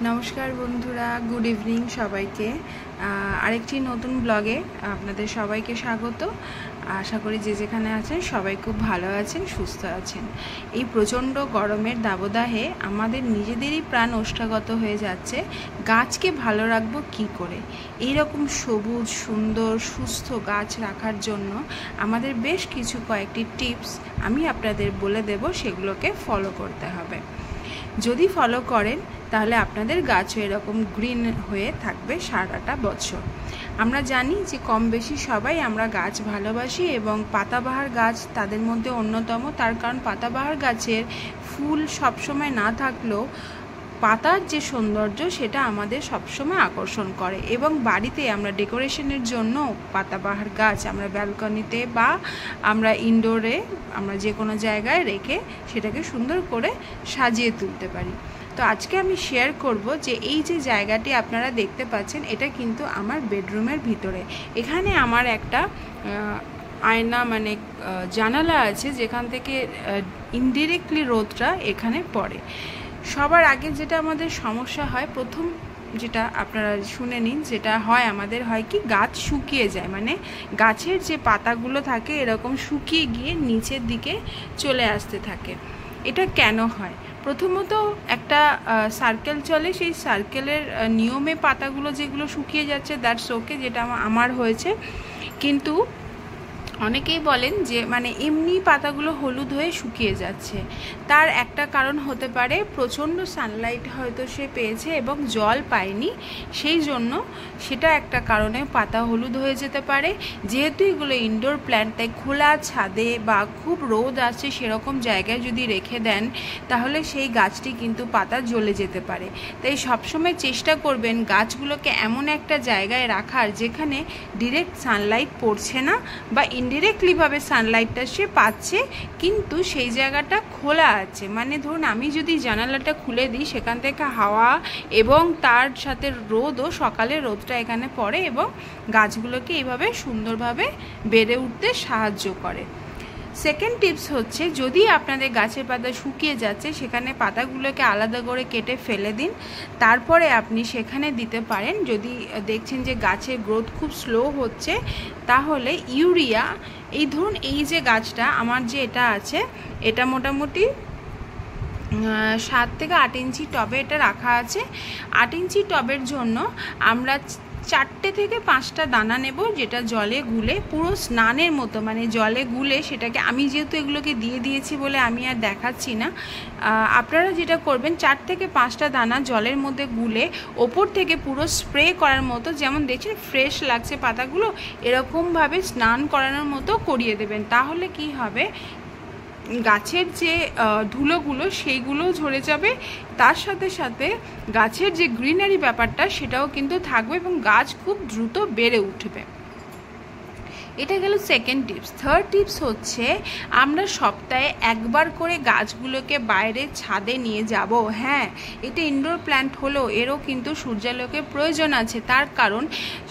নমস্কার বন্ধুরা, good evening সবাইকে। আরেকটি নতুন ব্লগে আপনাদের সবাইকে স্বাগত। আশা করি যে যেখানে আছেন সবাই খুব ভালো আছেন, সুস্থ আছেন। এই প্রচণ্ড গরমের দাবদাহে আমাদের নিজেদেরই প্রাণ ওষ্ঠাগত হয়ে যাচ্ছে। গাছকে ভালো রাখবো কী করে? এইরকম সবুজ সুন্দর সুস্থ গাছ রাখার জন্য আমাদের বেশ কয়েকটি টিপস আমি আপনাদের বলে দেব, সেগুলোকে ফলো করতে হবে। যদি ফলো করেন তাহলে আপনাদের গাছও এরকম গ্রিন হয়ে থাকবে সারাটা বছর। আমরা জানি যে কম বেশি সবাই আমরা গাছ ভালোবাসি এবং পাতাবাহার গাছ তাদের মধ্যে অন্যতম। তার কারণ পাতাবাহার গাছের ফুল সবসময় না থাকলেও পাতার যে সৌন্দর্য সেটা আমাদের সবসময় আকর্ষণ করে, এবং বাড়িতে আমরা ডেকোরেশনের জন্য পাতাবাহার গাছ আমরা ব্যালকনিতে বা আমরা ইনডোরে আমরা যে কোনো জায়গায় রেখে সেটাকে সুন্দর করে সাজিয়ে তুলতে পারি। তো আজকে আমি শেয়ার করব যে এই যে জায়গাটি আপনারা দেখতে পাচ্ছেন এটা কিন্তু আমার বেডরুমের ভিতরে। এখানে আমার একটা আয়না মানে জানালা আছে যেখান থেকে ইনডিরেক্টলি রোদটা এখানে পড়ে। সবার আগে যেটা আমাদের সমস্যা হয়, প্রথম যেটা আপনারা শুনে নিন, যেটা হয় আমাদের হয় কি, গাছ শুকিয়ে যায়, মানে গাছের যে পাতাগুলো থাকে এরকম শুকিয়ে গিয়ে নিচের দিকে চলে আসতে থাকে। এটা কেন হয়? প্রথমত একটা সার্কেল চলে, সেই সার্কেলের নিয়মে পাতাগুলো যেগুলো শুকিয়ে যাচ্ছে দ্যাটস ওকে, যেটা আমার হয়েছে। কিন্তু অনেকেই বলেন যে মানে এমনি পাতাগুলো হলুদ হয়ে শুকিয়ে যাচ্ছে। তার একটা কারণ হতে পারে প্রচণ্ড সানলাইট হয়তো সে পেয়েছে এবং জল পায়নি, সেই জন্য সেটা একটা কারণে পাতা হলুদ হয়ে যেতে পারে। যেহেতু এগুলো ইনডোর প্ল্যান্ট, তাই খোলা ছাদে বা খুব রোদ আছে সেরকম জায়গায় যদি রেখে দেন তাহলে সেই গাছটি কিন্তু পাতা জ্বলে যেতে পারে। তাই সবসময় চেষ্টা করবেন গাছগুলোকে এমন একটা জায়গায় রাখার যেখানে ডিরেক্ট সানলাইট পড়ছে না বা ইনডিরেক্টলিভাবে সানলাইটটা সে পাচ্ছে, কিন্তু সেই জায়গাটা খোলা আছে। মানে ধরুন আমি যদি জানালাটা খুলে দিই সেখান থেকে হাওয়া এবং তার সাথে রোদও, সকালে রোদটা এখানে পড়ে এবং গাছগুলোকে এইভাবে সুন্দরভাবে বেড়ে উঠতে সাহায্য করে। সেকেন্ড টিপস হচ্ছে, যদি আপনাদের গাছের পাতা শুকিয়ে যাচ্ছে সেখানে পাতাগুলোকে আলাদা করে কেটে ফেলে দিন। তারপরে আপনি সেখানে দিতে পারেন, যদি দেখছেন যে গাছের গ্রোথ খুব স্লো হচ্ছে, তাহলে ইউরিয়া। এই ধরুন এই যে গাছটা আমার যে এটা আছে, এটা মোটামুটি 7 থেকে 8 ইঞ্চি টবে এটা রাখা আছে। 8 ইঞ্চি টবের জন্য আমরা 4 থেকে 5টা দানা নেব, যেটা জলে গুলে পুরো স্নানের মতো, মানে জলে গুলে সেটাকে, আমি যেহেতু এগুলোকে দিয়ে দিয়েছি বলে আমি আর দেখাচ্ছি না। আপনারা যেটা করবেন, 4 থেকে 5টা দানা জলের মধ্যে গুলে ওপর থেকে পুরো স্প্রে করার মতো, যেমন দেখছেন ফ্রেশ লাগছে পাতাগুলো, এরকমভাবে স্নান করানোর মতো করিয়ে দেবেন। তাহলে কি হবে, গাছের যে ধুলোগুলো সেইগুলোও ঝরে যাবে, তার সাথে সাথে গাছের যে গ্রিনারি ব্যাপারটা সেটাও কিন্তু থাকবে এবং গাছ খুব দ্রুত বেড়ে উঠবে। এটা গেল সেকেন্ড টিপস। থার্ড টিপস হচ্ছে, আমরা সপ্তাহে একবার করে গাছগুলোকে বাইরে ছাদে নিয়ে যাব। হ্যাঁ, এটা ইনডোর প্ল্যান্ট হলেও এরও কিন্তু সূর্যালোকের প্রয়োজন আছে। তার কারণ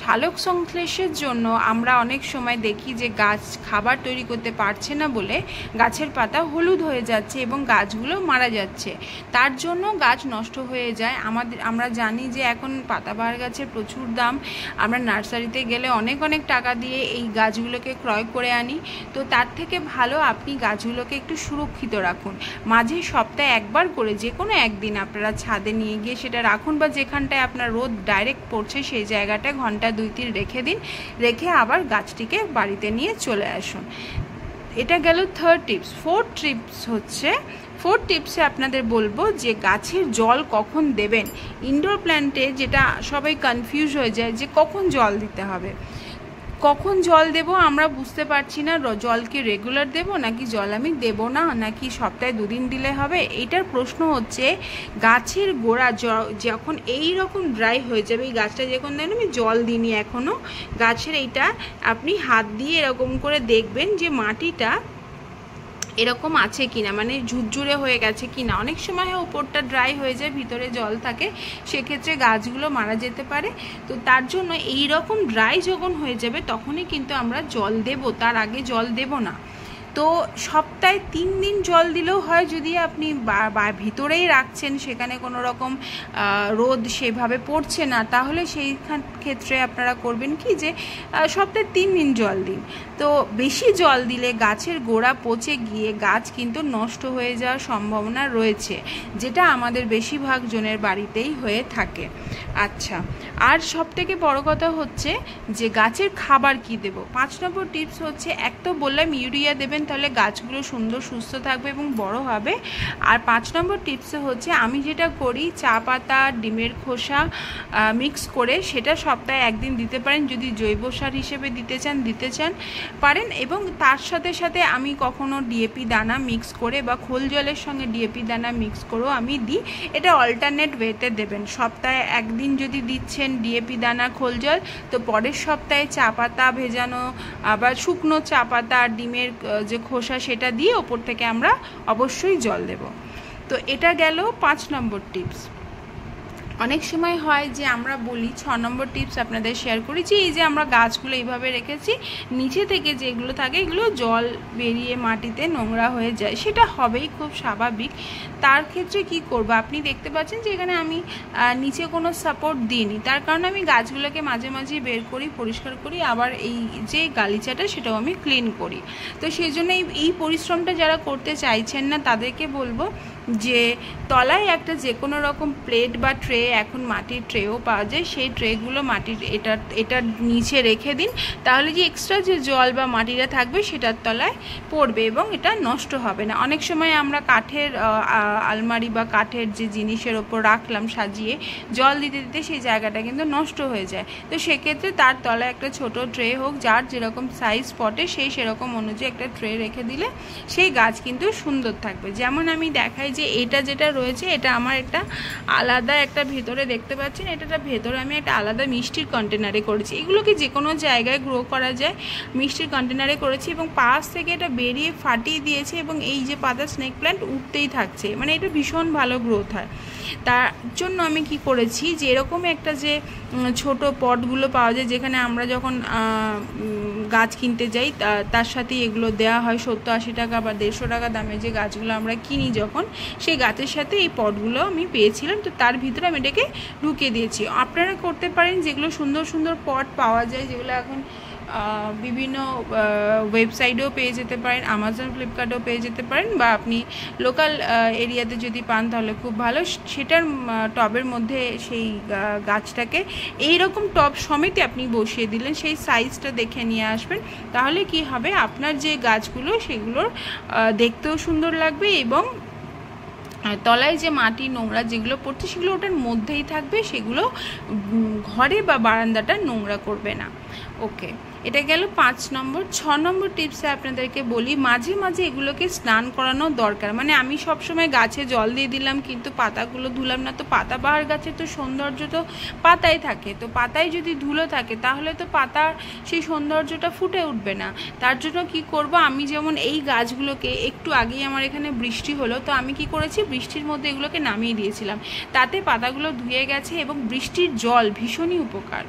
সালোক সংশ্লেষের জন্য আমরা অনেক সময় দেখি যে গাছ খাবার তৈরি করতে পারছে না বলে গাছের পাতা হলুদ হয়ে যাচ্ছে এবং গাছগুলো মারা যাচ্ছে। তার জন্য গাছ নষ্ট হয়ে যায়। আমরা জানি যে এখন পাতাবাহার গাছের প্রচুর দাম। আমরা নার্সারিতে গেলে অনেক টাকা দিয়ে এই গাছগুলোকে ক্রয় করে আনি। তো তার থেকে ভালো আপনি গাছগুলোকে একটু সুরক্ষিত রাখুন। মাঝে সপ্তাহে একবার করে যে কোনো একদিন আপনারা ছাদে নিয়ে গিয়ে সেটা রাখুন, বা যেখানটায় আপনার রোদ ডাইরেক্ট পড়ছে সেই জায়গাটায় ঘন্টা 2-3 রেখে দিন, রেখে আবার গাছটিকে বাড়িতে নিয়ে চলে আসুন। এটা গেল থার্ড টিপস। ফোর্থ টিপসে আপনাদের বলবো যে গাছের জল কখন দেবেন। ইনডোর প্ল্যান্টে যেটা সবাই কনফিউজ হয়ে যায় যে কখন জল দিতে হবে, কখন জল দেব আমরা বুঝতে পারছি না। জল কি রেগুলার দেব, নাকি জল আমি দেব না, নাকি সপ্তাহে 2 দিন দিলে হবে? এইটার প্রশ্ন হচ্ছে, গাছের গোড়া যখন এই রকম ড্রাই হয়ে যাবে, এই গাছটা যখন দেখেন আমি জল দিইনি এখনও, গাছের এইটা আপনি হাত দিয়ে এরকম করে দেখবেন যে মাটিটা এরকম আছে কিনা, মানে ঝুরঝুরে হয়ে গেছে কিনা। অনেক সময় উপরটা ড্রাই হয়ে যায়, ভিতরে জল থাকে, সেক্ষেত্রে গাছগুলো মারা যেতে পারে। তো তার জন্য এই রকম ড্রাই যখন হয়ে যাবে তখনই কিন্তু আমরা জল দেব, তার আগে জল দেব না। তো সপ্তাহে 3 দিন জল দিলেও হয়, যদি আপনি ভিতরেই রাখছেন, সেখানে কোনো রকম রোদ সেভাবে পড়ছে না, তাহলে সেই ক্ষেত্রে আপনারা করবেন কি যে সপ্তাহে 3 দিন জল দিন। তো বেশি জল দিলে গাছের গোড়া পচে গিয়ে গাছ কিন্তু নষ্ট হয়ে যাওয়ার সম্ভাবনা রয়েছে, যেটা আমাদের বেশিরভাগ জনের বাড়িতেই হয়ে থাকে। আচ্ছা, আর সবথেকে বড় কথা হচ্ছে যে গাছের খাবার কি দেব। 5 নম্বর টিপস হচ্ছে, এক তো বললাম ইউরিয়া দেবেন, তাহলে গাছগুলো সুন্দর সুস্থ থাকবে এবং বড় হবে। আর 5 নম্বর টিপস হচ্ছে, আমি যেটা করি চা পাতা ডিমের খোসা মিক্স করে সেটা সপ্তাহে 1 দিন দিতে পারেন, যদি জৈব সার হিসেবে দিতে চান পারেন। এবং তার সাথে সাথে আমি কখনো ডিএপি দানা মিক্স করে বা খোল জলের সঙ্গে ডিএপি দানা মিক্স করেও আমি দিই। এটা অল্টারনেট ওয়েতে দেবেন। সপ্তাহে 1 দিন যদি দিচ্ছেন ডিএপি দানা খোল জল, তো পরের সপ্তাহে চা পাতা ভেজানো আবার শুকনো চা পাতা আর ডিমের যে খোসা সেটা দিয়ে ওপর থেকে আমরা অবশ্যই জল দেব। তো এটা গেল 5 নম্বর টিপস। অনেক সময় হয় যে আমরা বলি 6 নম্বর টিপস আপনাদের শেয়ার করেছি, এই যে আমরা গাছগুলো এইভাবে রেখেছি, নিচে থেকে যেগুলো থাকে এগুলো জল বেরিয়ে মাটিতে নোংরা হয়ে যায়, সেটা হবেই, খুব স্বাভাবিক। তার ক্ষেত্রে কি করব, আপনি দেখতে পাচ্ছেন যে এখানে আমি নিচে কোনো সাপোর্ট দিইনি, তার কারণে আমি গাছগুলোকে মাঝে মাঝে বের করি, পরিষ্কার করি, আবার এই যে গালিচাটা সেটাও আমি ক্লিন করি। তো সেই জন্য এই পরিশ্রমটা যারা করতে চাইছেন না তাদেরকে বলবো যে তলায় একটা যে কোনো রকম প্লেট বা ট্রে, এখন মাটির ট্রেও পাওয়া যায়, সেই ট্রেগুলো মাটির এটা নিচে রেখে দিন, তাহলে যে এক্সট্রা যে জল বা মাটিটা থাকবে সেটার তলায় পড়বে এবং এটা নষ্ট হবে না। অনেক সময় আমরা কাঠের আলমারি বা কাঠের যে জিনিসের ওপর রাখলাম সাজিয়ে, জল দিতে দিতে সেই জায়গাটা কিন্তু নষ্ট হয়ে যায়। তো সেক্ষেত্রে তার তলায় একটা ছোট ট্রে হোক, যার যেরকম সাইজ পটে সেরকম অনুযায়ী একটা ট্রে রেখে দিলে সেই গাছ কিন্তু সুন্দর থাকবে। যেমন আমি দেখাই যে এটা যেটা রয়েছে, এটা আমার একটা আলাদা একটা ভেতরে দেখতে পাচ্ছেন, এটা ভেতরে আমি একটা আলাদা মিষ্টির কন্টেনারে করেছি। এগুলোকে যে কোনো জায়গায় গ্রো করা যায়, মিষ্টির কন্টেনারে করেছি এবং পাশ থেকে এটা বেরিয়ে ফাটিয়ে দিয়েছে এবং এই যে পাতা স্নেক প্ল্যান্ট উঠতেই থাকছে, মানে এটা ভীষণ ভালো গ্রোথ হয়। তার জন্য আমি কি করেছি যে এরকম একটা যে ছোট পটগুলো পাওয়া যায়, যেখানে আমরা যখন গাছ কিনতে যাই তার সাথে এগুলো দেওয়া হয় 70-80 টাকা বা 150 টাকা দামে, যে গাছগুলো আমরা কিনি যখন, সেই গাছের সাথে এই পটগুলো আমি পেয়েছিলাম। তো তার ভিতরে আমি এটাকে ঢুকিয়ে দিয়েছি। আপনারা করতে পারেন, যেগুলো সুন্দর সুন্দর পট পাওয়া যায়, যেগুলো এখন বিভিন্ন ওয়েবসাইটেও পেয়ে যেতে পারেন, আমাজন ফ্লিপকার্টেও পেয়ে যেতে পারেন, বা আপনি লোকাল এরিয়াতে যদি পান তাহলে খুব ভালো। সেটার টবের মধ্যে সেই গাছটাকে এইরকম টব সমেত আপনি বসিয়ে দিলেন, সেই সাইজটা দেখে নিয়ে আসবেন, তাহলে কি হবে, আপনার যে গাছগুলো সেগুলোর দেখতেও সুন্দর লাগবে এবং তলায় যে মাটি নোংরা যেগুলো পড়ছে সেগুলো ওটার মধ্যেই থাকবে, সেগুলো ঘরে বা বারান্দাটা নোংরা করবে না। ওকে, এটা গেল 5 নম্বর। 6 নম্বর টিপসে আপনাদেরকে বলি, মাঝে মাঝে এগুলোকে স্নান করানো দরকার। মানে আমি সবসময় গাছে জল দিয়ে দিলাম কিন্তু পাতাগুলো ধুলাম না, তো পাতাবাহার গাছের তো সৌন্দর্য তো পাতায় থাকে, তো পাতায় যদি ধুলো থাকে তাহলে তো পাতার সেই সৌন্দর্যটা ফুটে উঠবে না। তার জন্য কি করব, আমি যেমন এই গাছগুলোকে একটু আগেই আমার এখানে বৃষ্টি হলো, তো আমি কি করেছি, বৃষ্টির মধ্যে এগুলোকে নামিয়ে দিয়েছিলাম, তাতে পাতাগুলো ধুয়ে গেছে এবং বৃষ্টির জল ভীষণই উপকার।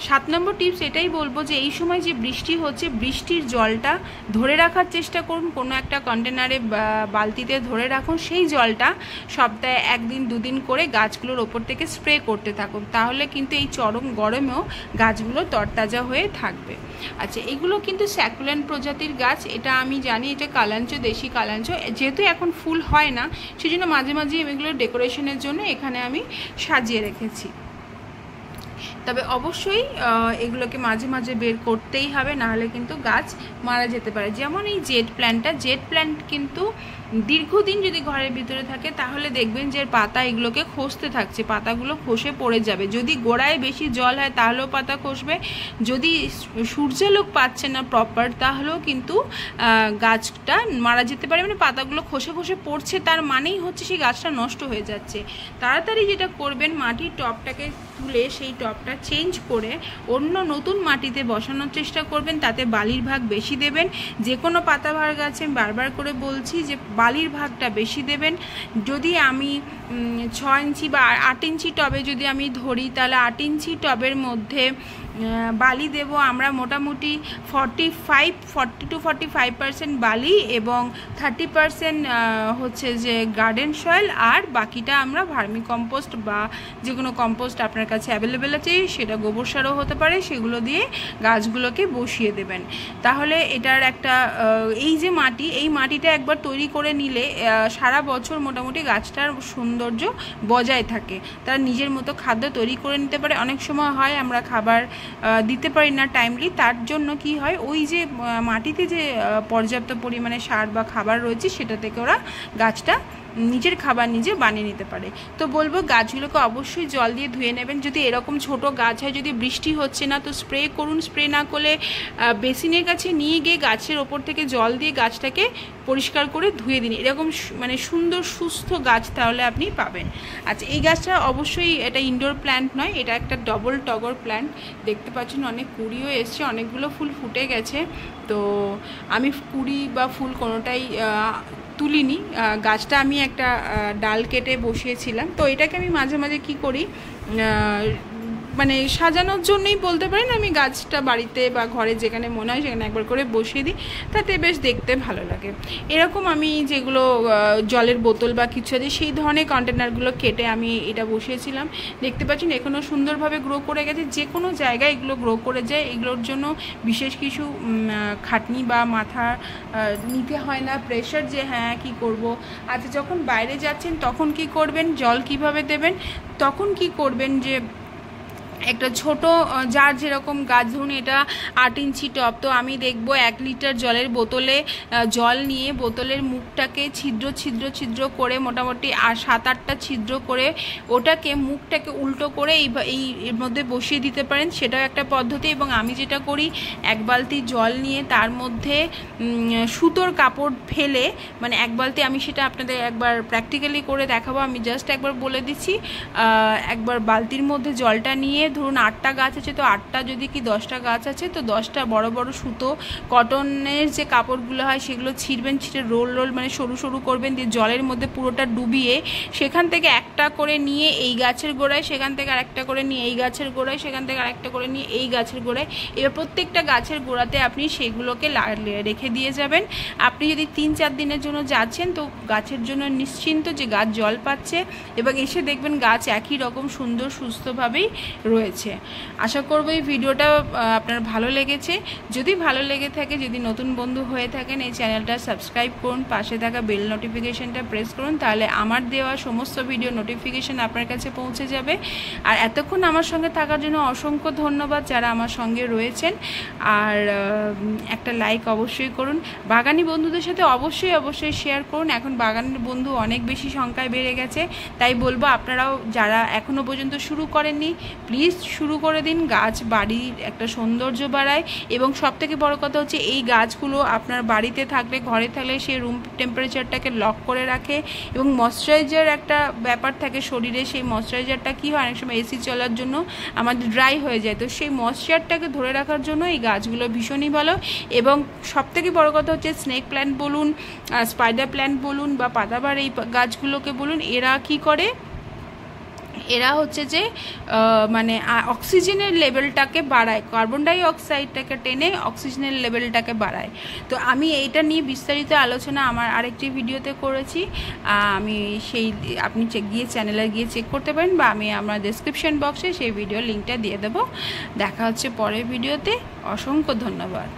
7 নম্বর টিপস এটাই বলবো যে এই সময় যে বৃষ্টি হচ্ছে, বৃষ্টির জলটা ধরে রাখার চেষ্টা করুন, কোনো একটা কন্টেনারে বালতিতে ধরে রাখুন, সেই জলটা সপ্তাহে 1 দিন 2 দিন করে গাছগুলোর ওপর থেকে স্প্রে করতে থাকুন, তাহলে কিন্তু এই চরম গরমেও গাছগুলো তরতাজা হয়ে থাকবে। আচ্ছা, এগুলো কিন্তু স্যাকুলেন্ট প্রজাতির গাছ, এটা আমি জানি, এটা কালাঞ্চ, দেশি কালাঞ্চ, যেহেতু এখন ফুল হয় না সেজন্য মাঝে মাঝে এগুলো ডেকোরেশনের জন্য এখানে আমি সাজিয়ে রেখেছি। তবে অবশ্যই এগুলোকে মাঝে মাঝে বের করতেই হবে, নাহলে কিন্তু গাছ মারা যেতে পারে। যেমন এই জেড প্ল্যান্ট কিন্তু দীর্ঘদিন যদি ঘরের ভিতরে থাকে তাহলে দেখবেন যে পাতা এগুলোকে খসতে থাকছে, পাতাগুলো খসে পড়ে যাবে। যদি গোড়ায় বেশি জল হয় তাহলেও পাতা খসবে, যদি সূর্যালোক পাচ্ছে না প্রপার তাহলেও কিন্তু গাছটা মারা যেতে পারে। মানে পাতাগুলো খসে খসে পড়ছে, তার মানেই হচ্ছে সেই গাছটা নষ্ট হয়ে যাচ্ছে। তাড়াতাড়ি যেটা করবেন, মাটির টবটাকে তুলে সেই টবটা চেঞ্জ করে অন্য নতুন মাটিতে বসানোর চেষ্টা করবেন, তাতে বালির ভাগ বেশি দেবেন। যে কোনো পাতাবাহার গাছে আমি বারবার করে বলছি যে বালির ভাগটা বেশি দেবেন। যদি আমি 6 ইঞ্চি বা 8 ইঞ্চি টবে যদি আমি ধরি, তাহলে 8 ইঞ্চি টবের মধ্যে বালি দেব আমরা মোটামুটি 40 to 45% বালি এবং 30% হচ্ছে যে গার্ডেন সয়েল, আর বাকিটা আমরা ভার্মি কম্পোস্ট বা যে কোনো কম্পোস্ট আপনার কাছে অ্যাভেলেবেল আছে, সেটা গোবর সারও হতে পারে, সেগুলো দিয়ে গাছগুলোকে বসিয়ে দেবেন। তাহলে এটার একটা এই যে মাটি, এই মাটিটা একবার তৈরি করে নিলে সারা বছর মোটামুটি গাছটার সৌন্দর্য বজায় থাকে, তারা নিজের মতো খাদ্য তৈরি করে নিতে পারে। অনেক সময় হয় আমরা খাবার দিতে পারি না টাইমলি, তার জন্য কি হয় ওই যে মাটিতে যে পর্যাপ্ত পরিমাণে সার বা খাবার রয়েছে সেটা থেকে ওরা গাছটা নিজের খাবার নিজে বানিয়ে নিতে পারে। তো বলবো গাছগুলোকে অবশ্যই জল দিয়ে ধুয়ে নেবেন। যদি এরকম ছোট গাছ হয়, যদি বৃষ্টি হচ্ছে না তো স্প্রে করুন, স্প্রে না করলে বেসিনের কাছে নিয়ে গিয়ে গাছের ওপর থেকে জল দিয়ে গাছটাকে পরিষ্কার করে ধুয়ে দিন। এরকম মানে সুন্দর সুস্থ গাছ তাহলে আপনি পাবেন। আচ্ছা, এই গাছটা অবশ্যই এটা ইনডোর প্ল্যান্ট নয়, এটা একটা ডবল টগর প্ল্যান্ট। দেখতে পাচ্ছেন অনেক কুড়িও এসছে, অনেকগুলো ফুল ফুটে গেছে। তো আমি কুড়ি বা ফুল কোনোটাই তুলিনি, গাছটা আমি একটা ডাল কেটে বসিয়েছিলাম। তো এটাকে আমি মাঝে মাঝে কি করি, মানে সাজানোর জন্যই বলতে পারেন, আমি গাছটা বাড়িতে বা ঘরে যেখানে মনে হয় সেখানে একবার করে বসিয়ে দিই, তাতে বেশ দেখতে ভালো লাগে। এরকম আমি যেগুলো জলের বোতল বা কিছু আছে সেই ধরনের কন্টেনারগুলো কেটে আমি এটা বসিয়েছিলাম। দেখতে পাচ্ছেন এখনও সুন্দরভাবে গ্রো করে গেছে। যে কোনো জায়গায় এগুলো গ্রো করে যায়, এগুলোর জন্য বিশেষ কিছু খাটনি বা মাথা নিতে হয় না, প্রেশার যে হ্যাঁ কি করব। আচ্ছা, যখন বাইরে যাচ্ছেন তখন কি করবেন, জল কিভাবে দেবেন, তখন কি করবেন যে একটা ছোট যার যেরকম গাছ, ধরুন এটা 8 ইঞ্চি টব, তো আমি দেখব 1 লিটার জলের বোতলে জল নিয়ে বোতলের মুখটাকে ছিদ্র ছিদ্র ছিদ্র করে মোটামুটি 7-8টা ছিদ্র করে ওটাকে মুখটাকে উল্টো করে এর মধ্যে বসিয়ে দিতে পারেন, সেটাও একটা পদ্ধতি। এবং আমি যেটা করি, 1 বালতি জল নিয়ে তার মধ্যে সুতোর কাপড় ফেলে, মানে 1 বালতি, আমি সেটা আপনাদের একবার প্র্যাকটিক্যালি করে দেখাবো, আমি জাস্ট একবার বলে দিচ্ছি। একবার বালতির মধ্যে জলটা নিয়ে, ধরুন 8টা গাছ আছে, তো 8টা যদি কি 10টা গাছ আছে তো 10টা বড় বড় সুতো, কটনের যে কাপড়গুলো হয় সেগুলো ছিঁড়বেন, ছিঁড়ে রোল রোল মানে সরু সরু করবেন, দিয়ে জলের মধ্যে পুরোটা ডুবিয়ে সেখান থেকে একটা করে নিয়ে এই গাছের গোড়ায়, সেখান থেকে আরেকটা করে নিয়ে এই গাছের গোড়ায়, সেখান থেকে আরেকটা করে নিয়ে এই গাছের গোড়ায়, এবার প্রত্যেকটা গাছের গোড়াতে আপনি সেগুলোকে রেখে দিয়ে যাবেন। আপনি যদি 3-4 দিনের জন্য যাচ্ছেন তো গাছের জন্য নিশ্চিন্ত যে গাছ জল পাচ্ছে, এবং এসে দেখবেন গাছ একই রকম সুন্দর সুস্থভাবেই রয়েছে। আশা করব এই ভিডিওটা আপনার ভালো লেগেছে। যদি ভালো লেগে থাকে, যদি নতুন বন্ধু হয়ে থাকেন, এই চ্যানেলটা সাবস্ক্রাইব করুন, পাশে থাকা বেল নোটিফিকেশনটা প্রেস করুন, তাহলে আমার দেওয়া সমস্ত ভিডিও নোটিফিকেশন আপনার কাছে পৌঁছে যাবে। আর এতক্ষণ আমার সঙ্গে থাকার জন্য অসংখ্য ধন্যবাদ যারা আমার সঙ্গে রয়েছেন। আর একটা লাইক অবশ্যই করুন, বাগানি বন্ধুদের সাথে অবশ্যই শেয়ার করুন। এখন বাগানের বন্ধু অনেক বেশি সংখ্যায় বেড়ে গেছে, তাই বলবো আপনারাও যারা এখনও পর্যন্ত শুরু করেননি প্লিজ শুরু করে দিন। গাছ বাড়ির একটা সৌন্দর্য বাড়ায়, এবং সবথেকে বড় কথা হচ্ছে এই গাছগুলো আপনার বাড়িতে থাকলে, ঘরে থাকলে সেই রুম টেম্পারেচারটাকে লক করে রাখে, এবং ময়শ্চারাইজার একটা ব্যাপার থাকে শরীরে, সেই ময়শ্চারাইজারটা কী হয়, অনেক সময় এসি চলার জন্য আমাদের ড্রাই হয়ে যায়, তো সেই ময়শ্চারটাকে ধরে রাখার জন্য এই গাছগুলো ভীষণই ভালো। এবং সবথেকে বড় কথা হচ্ছে স্নেক প্ল্যান্ট বলুন, স্পাইডার প্ল্যান্ট বলুন, বা পাতাবাহার এই গাছগুলোকে বলুন, এরা কি করে, এরা হচ্ছে যে মানে অক্সিজেনের লেভেলটাকে বাড়ায়, কার্বন ডাই অক্সাইডটাকে টেনে অক্সিজেনের লেভেলটাকে বাড়ায়। তো আমি এইটা নিয়ে বিস্তারিত আলোচনা আমার আরেকটি ভিডিওতে করেছি, আমি সেই আপনি গিয়ে চ্যানেলে গিয়ে চেক করতে পারেন, বা আমি আমার ডেসক্রিপশন বক্সে সেই ভিডিও লিঙ্কটা দিয়ে দেবো। দেখা হচ্ছে পরের ভিডিওতে। অসংখ্য ধন্যবাদ।